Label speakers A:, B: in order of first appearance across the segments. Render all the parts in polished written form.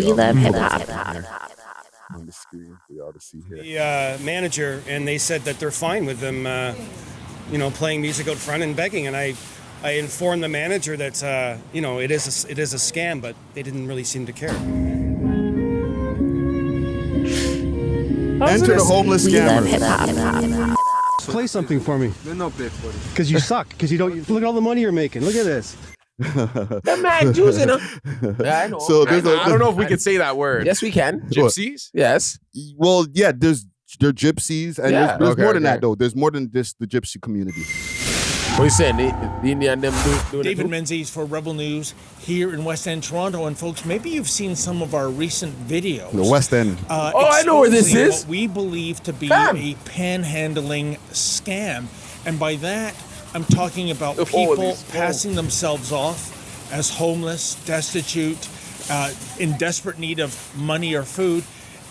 A: We love hip hop.
B: On the screen for y'all to see here.
C: The manager, and they said that they're fine with them, playing music out front and begging. And I informed the manager that it is a scam, but they didn't really seem to care.
B: Enter the homeless
A: We love hip
B: scammer.
A: hop.
D: Play something for me.
E: They're not big for you.
D: Because you suck. Because you don't. Look at all the money you're making. Look at this.
F: That man using them. Yeah, I know.
B: So
G: I don't know if we could say that word.
F: Yes, we can.
G: Gypsies?
F: Yes.
B: Well, yeah, they're gypsies, and
F: Yeah.
B: there's
G: Okay,
B: more than
G: okay.
B: that though. There's more than just the gypsy community.
F: What are you saying? The Indian them doing
H: David
F: it?
H: Menzies for Rebel News here in West End, Toronto. And folks, maybe you've seen some of our recent videos.
B: The West End.
F: I know where this
H: exposing
F: is.
H: What we believe to be
F: Fam.
H: a panhandling scam. And by that, I'm talking about
F: Oh,
H: people
F: these
H: passing themselves off as homeless, destitute, in desperate need of money or food.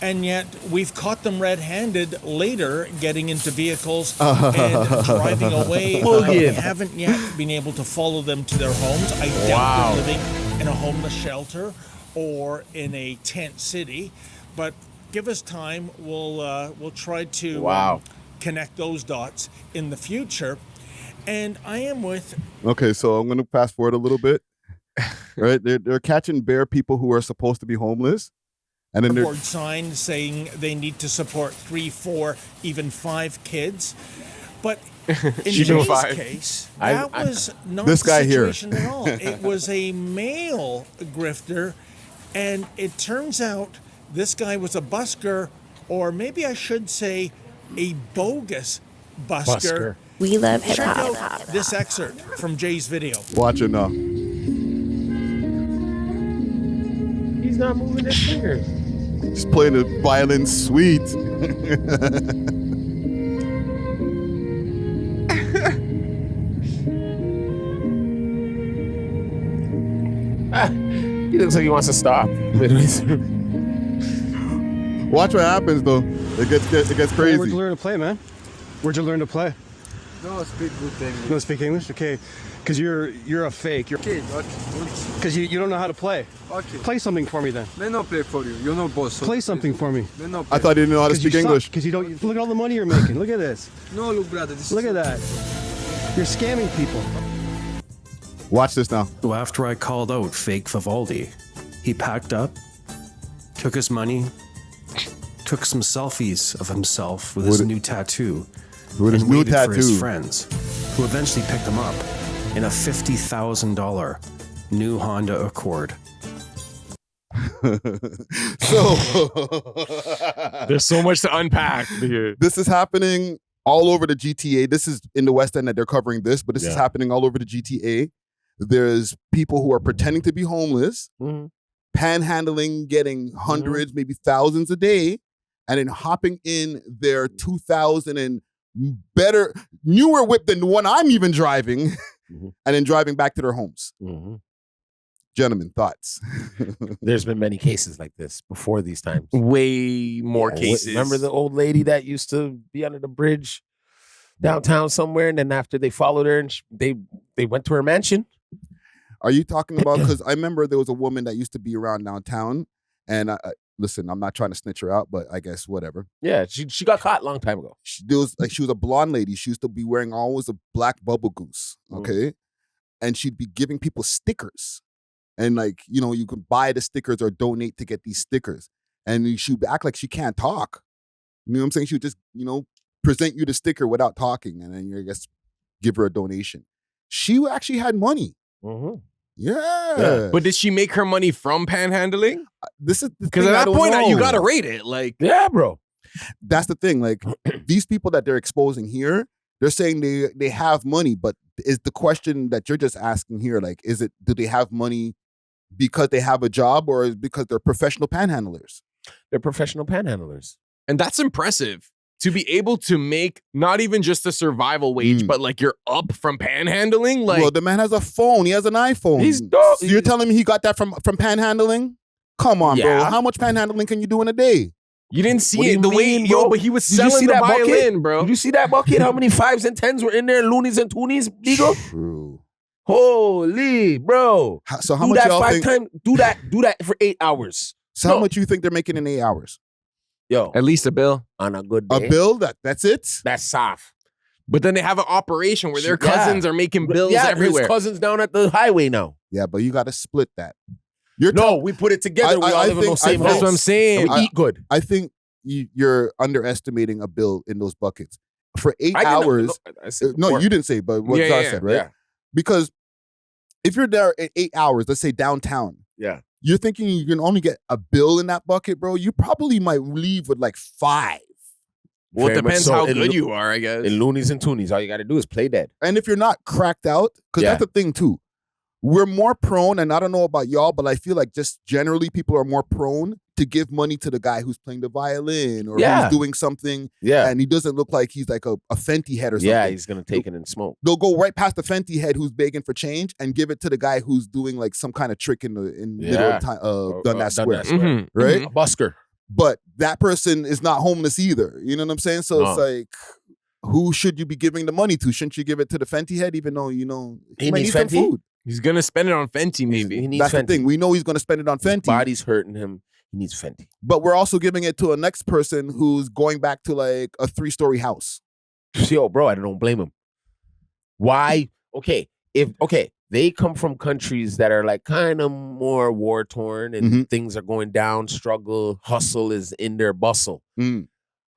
H: And yet we've caught them red-handed later getting into vehicles and driving away. We haven't yet been able to follow them to their homes. I doubt they're living in a homeless shelter or in a tent city. But give us time. We'll try to connect those dots in the future. And I am with...
B: Okay, so I'm going to fast forward a little bit. Right, they're catching bare people who are supposed to be homeless. And then
H: board sign saying they need to support 3, 4, even 5 kids. But in Jay's case, that was not
B: this
H: the
B: guy here.
H: situation at all. It was a male grifter, and it turns out this guy was a busker, or maybe I should say a bogus busker.
A: We love hip
H: Check
A: hop.
H: out this excerpt from Jay's video.
B: Watch it now.
F: He's not moving his fingers.
B: He's playing the violin sweet.
F: He looks like he wants to stop.
B: Watch what happens though. It gets
D: Where'd
B: crazy.
D: you learn to play, man? Where'd you learn to play?
E: No, speak good English.
D: You don't speak English? Okay. Because you're a fake.
E: Okay.
D: Because you don't know how to play.
E: Okay.
D: Play something for me then.
E: They not play for you. You're not boss. So
D: Play something for me.
E: They not
B: I thought he didn't know how to speak English.
D: Because you don't. Look at all the money you're making. Look at this.
E: No, look, brother. This
D: Look at that. You're scamming people.
B: Watch this now.
I: So after I called out fake Vivaldi, he packed up, took his money, took some selfies of himself with his new tattoo,
B: With his
I: and
B: new
I: waited for his
B: tattoo.
I: friends, who eventually picked him up in a $50,000 new Honda Accord.
B: So
G: There's so much to unpack here.
B: this is happening all over the GTA. This is in the West End that they're covering this, but this is happening all over the GTA. There's people who are pretending to be homeless, panhandling, getting hundreds, maybe thousands a day, and then hopping in their 2000 and better, newer whip than the one I'm even driving, and then driving back to their homes. Gentlemen, thoughts?
F: There's been many cases like this before these times.
G: Way more
F: Yeah,
G: cases.
F: Remember the old lady that used to be under the bridge downtown somewhere, and then after they followed her and they went to her mansion?
B: Are you talking about, because I remember there was a woman that used to be around downtown, and listen, I'm not trying to snitch her out, but I guess whatever.
F: Yeah, she got caught a long time ago.
B: She was a blonde lady. She used to be wearing always a black bubble goose, okay? And she'd be giving people stickers. And you can buy the stickers or donate to get these stickers. And she'd act like she can't talk. You know what I'm saying? She would just, present you the sticker without talking, and then you, I guess, give her a donation. She actually had money. Yeah.
G: But did she make her money from panhandling?
B: This is
G: because at that point you gotta rate it.
F: Yeah, bro.
B: That's the thing. These people that they're exposing here, they're saying they have money, but is the question that you're just asking here, do they have money because they have a job, or is it because they're professional panhandlers?
F: They're professional panhandlers.
G: And that's impressive. To be able to make not even just a survival wage, but you're up from panhandling.
B: Well, the man has a phone. He has an iPhone.
F: He's dope.
B: So you're telling me he got that from panhandling? Come on, bro. How much panhandling can you do in a day?
G: You didn't see it the way, bro. But he was selling the violin, bro.
F: Did you see that bucket? How many 5s and 10s were in there? Loonies and toonies, Digo?
B: True.
F: Holy, bro.
B: So how
F: do
B: much
F: that
B: y'all
F: 5
B: think?
F: times? Do that for 8 hours.
B: So how much you think they're making in 8 hours?
F: Yo,
G: At least a bill.
F: on a good day.
B: A bill? That's it?
F: That's soft.
G: But then they have an operation where their
F: Yeah.
G: cousins are making bills
F: Yeah,
G: everywhere.
F: his cousins down at the highway now.
B: Yeah, but you got to split that. You're
F: No, we put it together. We all live in the same house.
G: That's what I'm saying.
F: And we eat good.
B: I think you're underestimating a bill in those buckets. For 8
F: I didn't-
B: hours,
F: I said
B: no,
F: before.
B: you didn't say, but what
G: Yeah,
B: Zar
G: yeah,
B: said, right?
F: yeah.
B: Because if you're there at 8 hours, let's say downtown,
F: Yeah.
B: you're thinking you can only get a bill in that bucket, bro. You probably might leave with like 5.
G: Well, it
F: Very much
G: depends
F: so.
G: how
F: In
G: good
F: Lo-
G: you are, I guess.
F: In Loonies and Toonies, all you got to do is play dead.
B: And if you're not cracked out, because
F: Yeah.
B: that's the thing too, we're more prone, and I don't know about y'all, but I feel like just generally people are more prone to give money to the guy who's playing the violin or
F: Yeah.
B: who's doing something,
F: Yeah.
B: and he doesn't look like he's like a Fenty head or something.
F: Yeah, he's going to take it and smoke.
B: They'll go right past the Fenty head who's begging for change and give it to the guy who's doing like some kind of trick in middle
F: Yeah.
B: of time,
F: Or,
B: Dundas Square,
G: Mhm,
B: right?
G: mhm.
F: A busker.
B: But that person is not homeless either. You know what I'm saying? So it's
F: No.
B: like, who should you be giving the money to? Shouldn't you give it to the Fenty head, even though you know
F: He
B: might
F: needs
B: need some
F: Fenty?
B: food?
G: He's gonna spend it on Fenty, maybe.
F: He needs
B: That's
F: Fenty.
B: the thing. We know he's going to spend it on
F: His
B: Fenty,
F: body's hurting him. He needs Fenty.
B: but we're also giving it to a next person who's going back to like a 3-story house.
F: Yo, bro, I don't blame him. Why? Okay, they come from countries that are like kind of more war torn and
B: Mhm.
F: things are going down, struggle, hustle is in their bustle.
B: Mm.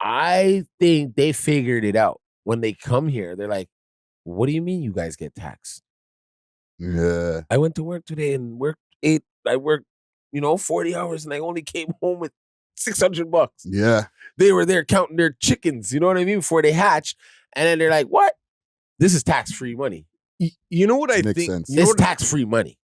F: I think they figured it out. When they come here, they're like, what do you mean you guys get taxed?
B: Yeah.
F: I went to work today and I worked, 40 hours and I only came home with $600.
B: Yeah.
F: They were there counting their chickens, you know what I mean, before they hatched. And then they're like, what? This is tax-free money.
G: You know what I
B: Makes
G: think?
B: sense.
G: You know
F: It's
G: what-
F: tax-free money.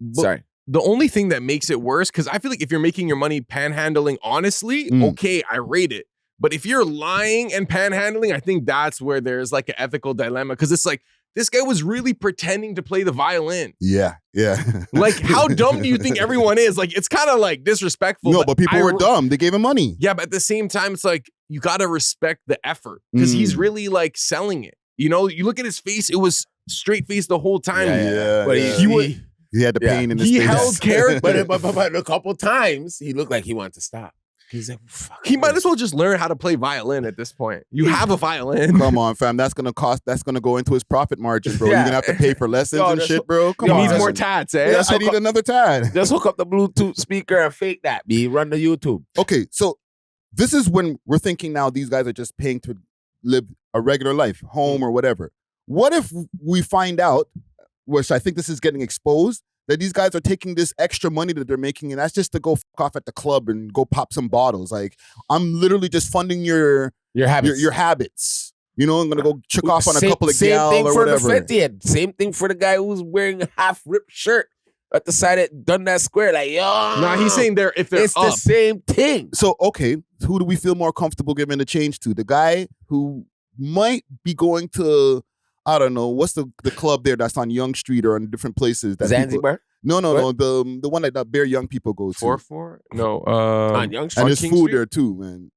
G: but
F: Sorry.
G: The only thing that makes it worse, because I feel like if you're making your money panhandling honestly,
B: Mm.
G: okay, I rate it. But if you're lying and panhandling, I think that's where there's like an ethical dilemma. Because it's like, this guy was really pretending to play the violin.
B: Yeah. Yeah.
G: Like, how dumb do you think everyone is? Like, it's kind of like disrespectful.
B: No, but people
G: I
B: were
G: re-
B: dumb. They gave him money.
G: Yeah, but at the same time, it's like, you got to respect the effort. Because he's really like selling it. You know, you look at his face, it was straight face the whole time.
F: But
B: yeah. He had the
F: Yeah.
B: pain in his
G: He
B: face.
G: held character.
F: but a couple times, he looked like he wanted to stop. He's like, fuck.
G: He might as well just learn how to play violin at this point. You have a violin.
B: Come on, fam. That's gonna go into his profit margin, bro.
F: Yeah.
B: You're gonna have to pay for lessons
F: Yo,
B: and
F: that's
B: shit,
F: what-
B: bro. Come
G: He
B: on.
G: needs more tats, eh?
B: Yeah, I need another tad.
F: Just hook up the Bluetooth speaker and fake that, B. Run the YouTube.
B: Okay, so this is when we're thinking now these guys are just paying to live a regular life, home or whatever. What if we find out, which I think this is getting exposed, that these guys are taking this extra money that they're making, and that's just to go fuck off at the club and go pop some bottles. Like, I'm literally just funding your
F: habits.
B: your habits. You know, I'm gonna go check off on a couple of
F: same
B: gal
F: thing
B: or
F: for
B: whatever.
F: the Fenty head. Same thing for the guy who's wearing a half-ripped shirt at the side of Dundas Square. Like, yo.
G: Nah, he's saying if they're
F: it's
G: up.
F: the same thing.
B: So, okay, who do we feel more comfortable giving the change to? The guy who might be going to, I don't know, what's the club there that's on Young Street or in different places? That people-
F: Zanzibar?
B: No,
F: What?
B: the one that bare young people go to.
G: 4-4? No.
F: On Young Street?
B: And there's
G: King
B: food
G: Street?
B: there too, man.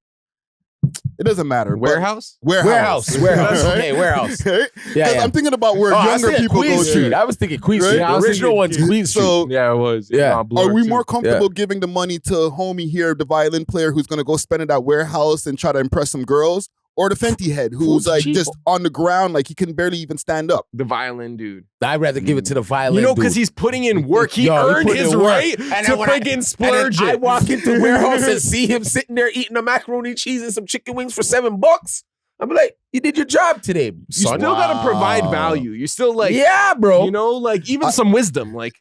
B: It doesn't matter. but-
G: Warehouse?
B: Warehouse.
F: Warehouse. Okay, warehouse.
B: Right?
F: Yeah, yeah.
B: I'm thinking about where
F: I
B: younger
F: said
B: people
F: Queen
B: go
F: Street.
B: to.
F: I was thinking Queen
B: Right?
F: Street.
G: Yeah, I
F: The
G: was
F: original
G: thinking
F: one's
G: Queen-
F: Queen Street.
B: So,
G: Yeah, it was.
F: Yeah.
G: Nah, Blur
B: are we
G: too.
B: more comfortable giving the money to homie here, the violin player who's gonna go spend it at warehouse and try to impress some girls? Or the Fenty head who's
F: Food's
B: like
F: cheap.
B: just on the ground, like he can barely even stand up?
G: The violin dude.
F: I'd rather give it to the violin.
G: You know, because
F: dude.
G: he's putting in work. He
F: Yo, he
G: earned
F: put in
G: his
F: work.
G: right
F: And
G: to
F: then when I-
G: friggin'
F: And
G: splurge
F: then I
G: it.
F: walk into the warehouse and see him sitting there eating a macaroni cheese and some chicken wings for $7. I'm like, you did your job today,
G: You
F: son.
G: still gotta provide value. You still like,
F: yeah, bro.
G: you know, like even some wisdom. Like,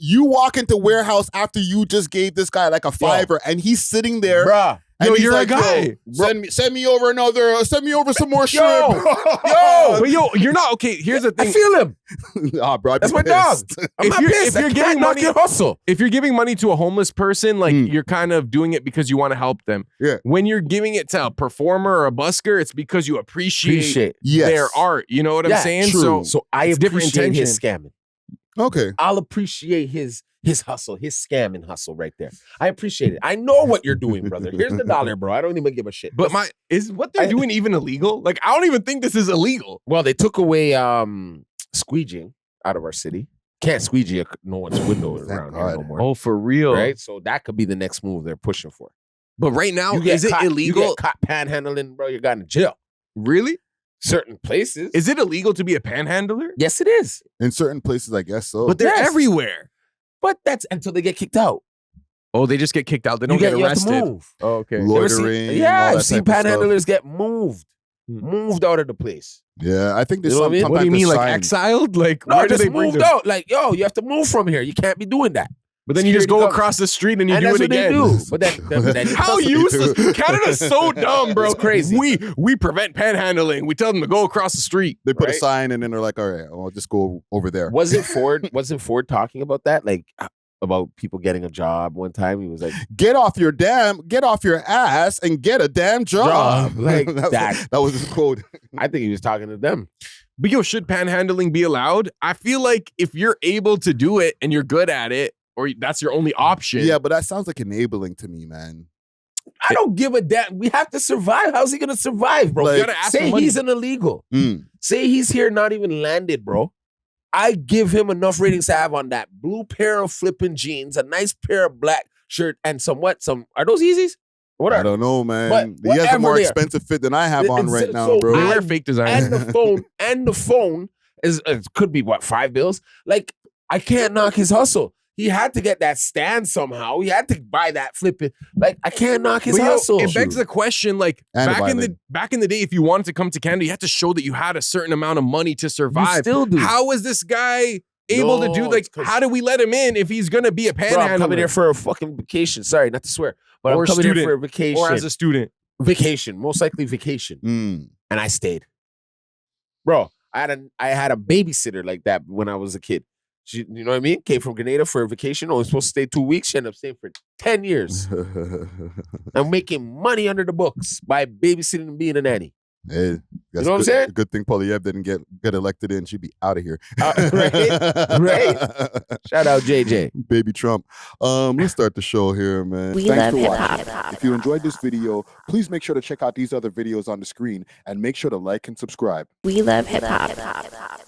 B: You walk into warehouse after you just gave this guy like a $5, and he's sitting there.
F: Bruh.
B: And
G: Yo,
B: he's
G: you're a
B: like,
G: guy.
B: Yo, send me over some more shrimp.
G: but yo, you're not okay. Here's the
F: I
G: thing.
F: feel him.
B: Nah, bro, I'd
F: That's
B: be
F: my dog.
B: pissed.
F: I'm
G: If
F: not
G: you're-
F: pissed.
G: if you're
F: I
G: giving
F: can't knock
G: money-
F: your hustle.
G: If you're giving money to a homeless person, like you're kind of doing it because you want to help them.
B: Yeah.
G: When you're giving it to a performer or a busker, it's because you appreciate
B: Yes.
G: their art. You know what I'm
F: Yeah,
G: saying?
B: true.
F: So I
G: It's different
F: appreciate his scamming.
B: Okay.
F: I'll appreciate his hustle, his scamming hustle right there. I appreciate it. I know what you're doing, brother. Here's the $1, bro. I don't even give a shit.
G: But is what they're doing even illegal? Like, I don't even think this is illegal.
F: Well, they took away squeegeeing out of our city. can't squeegee no one's window
B: Thank
F: around here
B: God.
F: no more.
G: Oh, for real?
F: Right? So that could be the next move they're pushing for.
G: But right now,
F: You get
G: is it
F: caught,
G: illegal?
F: You get caught panhandling, bro, you're going to jail.
G: Really?
F: Certain places.
G: Is it illegal to be a panhandler?
F: Yes, it is.
B: In certain places, I guess so.
G: But they're
F: Yes.
G: everywhere.
F: But that's until they get kicked out.
G: Oh, they just get kicked out. They don't get
F: you have to
G: arrested.
F: move.
G: Oh, okay.
F: You ever seen-
B: Loitering, all
F: yeah,
B: that
F: I've seen
B: type of stuff.
F: panhandlers get moved out of the place.
B: Yeah, I think there's
F: You know what I mean?
B: sometimes
G: What do you mean,
B: there's
G: like
B: signs.
G: exiled? Like,
F: No,
G: where do
F: just
G: they bring
F: moved
G: them?
F: out. Like, yo, you have to move from here. You can't be doing that.
G: But then you just
F: Security
G: go
F: comes.
G: across the street and you
F: And
G: do
F: that's
G: it
F: what they
G: again.
F: do. But then
G: How useless! Canada's so dumb, bro.
F: It's crazy.
G: We prevent panhandling. We tell them to go across the street.
B: They put a
F: Right?
B: sign and then they're like, all right, I'll just go over there.
F: Wasn't Ford talking about that? Like about people getting a job one time? He was like,
B: Get off your ass and get a damn job.
F: Like
B: that was his quote.
F: I think he was talking to them.
G: But yo, should panhandling be allowed? I feel like if you're able to do it and you're good at it, or that's your only option.
B: Yeah, but that sounds like enabling to me, man.
F: I don't give a damn. We have to survive. How's he gonna survive, bro?
B: Like-
G: You gotta ask for
F: Say
G: money.
F: he's an illegal.
B: Mm.
F: Say he's here, not even landed, bro. I give him enough ratings to have on that blue pair of flipping jeans, a nice pair of black shirt, and some are those Yeezys? What
B: I
F: are
B: don't know, man.
F: But
B: He has a more
F: whatever they are.
B: expensive fit than I have on
F: And
B: right
F: so-
B: now,
F: so
B: bro.
G: They
F: I-
G: wear fake design.
F: and the phone is it could be what, $5? Like, I can't knock his hustle. He had to get that stand somehow. He had to buy that flipping. Like, I can't knock his
G: But, yo,
F: hustle.
G: it begs the question, like
B: And
G: back in the day, if you wanted to come to Canada, you had to show that you had a certain amount of money to
F: You
G: survive.
F: still do.
G: How is this guy able to do
F: No,
G: like?
F: it's 'cause-
G: How do we let him in if he's gonna be a
F: Bro, I'm coming
G: panhandler
F: here for a fucking vacation. Sorry, not to swear, but
G: Or
F: I'm coming
G: student.
F: here for a vacation.
G: or as a student?
F: Vacation, most likely vacation.
B: Mm.
F: And I stayed. Bro, I had a babysitter like that when I was a kid. She, you know what I mean? Came from Grenada for a vacation. Only supposed to stay 2 weeks. She ended up staying for 10 years. I'm making money under the books by babysitting and being a nanny.
B: Hey, that's
F: know what I'm
B: good,
F: saying?
B: Good thing Polyev didn't get elected in. She'd be out of here.
F: Right? Shout out JJ.
B: Baby Trump. Let's start the show here, man.
A: We
B: Thanks
A: love
B: for
A: hip
B: watching.
A: hop.
B: If you enjoyed this video, please make sure to check out these other videos on the screen and make sure to like and subscribe.
A: We love hip hop.